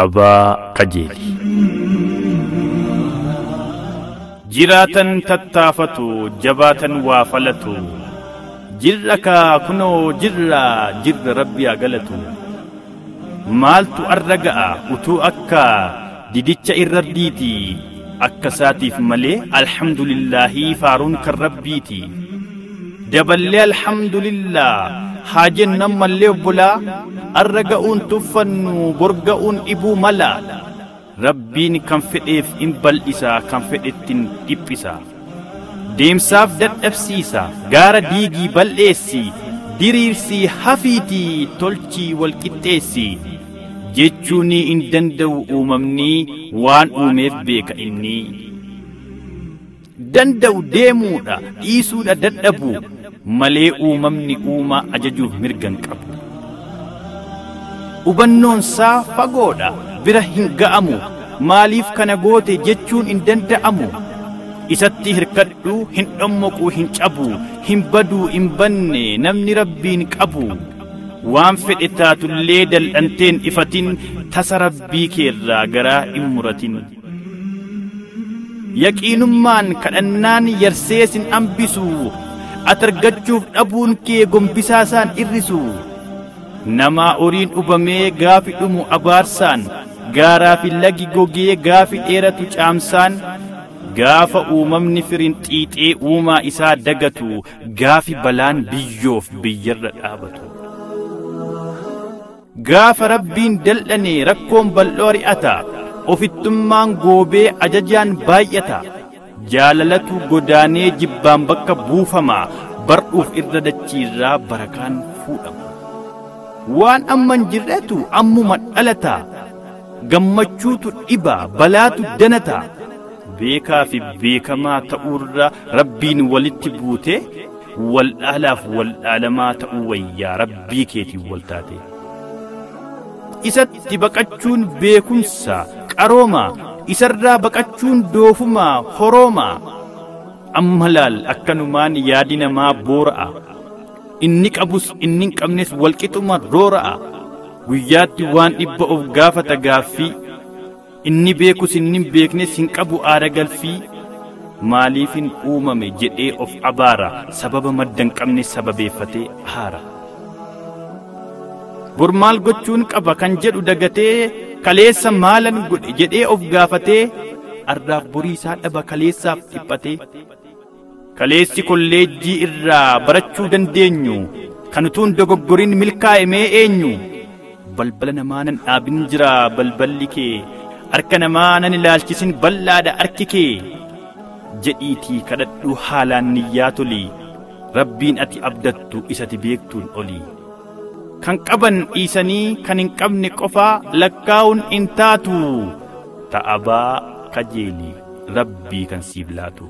ta'abaa qajeeli. Jiraatan tattaafatu jabaatan waa falatu jirra kaa kunoo jirra rabbi haa galatu. Maaltu arra ga'a utuu akka didicha irraddiiti akka saatiif malee alhamdulillahi faaruun kan rabbiiti. Daballee alhamdulillah haa jennan mallee obbolaa arra ga'uun tuffannu borga'uun dhibuu mala. Rabbiin kan fedheef in bal'isa kan fedhettin dhiphisa. Deemsaaf dadhabsiisa gaara diigii bal'eessi diriirsii hafiitii tolchii walqixxeessi. Jechuuni in danda'u uumamni waan uumeef beeka inni. Danda'u deemuudha dhiisuudha dadhabu malee uumamni uumaa ajajuuf mirgan qabu. Hubannoonsaa fagoodha bira hin ga'amu maaliif kana goote jechuun hin danda'amu. Isatti hirkadhu hin dhammoqu hin cabu hin baduu hin banne namni rabbiin qabu. Waan fedhe taatullee dal'anteen ifatin tasa rabbii keerraa garaa hin muratin. Yaqiinummaan kadhannaan yarsees hin hambisu ati argachuuf dhabuun kee gombisaasaan irrisu. Namaa horiin dhubamee gaafi dhumu abaarsaan gaaraa fi lagi gogee gaafi dheeratu caamsaan gaafa uumamni firin xiixee uumaa isaa dagatu gaafi balaan biyyoof biyyarra dhaabatu. Gaafa rabbiin dal'ane rakkoon bal'oo ri'ata ofittummaan goobee ajajaan baay'ata. Jaalalatu godaanee jibbaan bakka buufama bardhuuf irra dachiirraa barakaan fuudhama. Waan amman jirretu ammuma dhalata gammachuutu dhiba balaatu danata. Beekaa fi beekamaa ta'uurra rabbiin walitti buute waldhaalaaf waldhaalamaa ta'uu wayyaa rabbii keetiin wal taate. Isatti baqachuun beekumsa qarooma isarraa baqachuun doofuma horooma. Amma laal akkanumaan yaadi namaa boora'a. Inni qabus inni hin qabnes walqixuma roora'a. Guyyaatti waan dhibba of gaafata gaaffii. Inni beekus inni hin beeknes hin qabu aada galfii. Maaliifin uumame jedhee of abaara sababa madda hin qabne sababeeffatee haara. Bor maal gochuun qaba kan jedhu dagatee kaleessa maalan godhe jedhee of gaafatee arraaf borii isaa dhaba kaleessaaf dhiphatee. Kaleessi kolleejjii irraa barachuu dandeenyu kan utuun dogoggorin milkaa'e mee eenyu. Balbala namaa nan dhaabin jira balballi kee harka namaa nan ilaalchisin bal'aadha harki kee. Jedhiitii kadhadhu haalaan niyyaa tolii rabbiin ati abdattu isati beektuun olii. Kan qaban dhiisanii kan hin qabne qofaa lakkaa'uun hin taatu ta'abaa qajeeli rabbii kan siif laatu.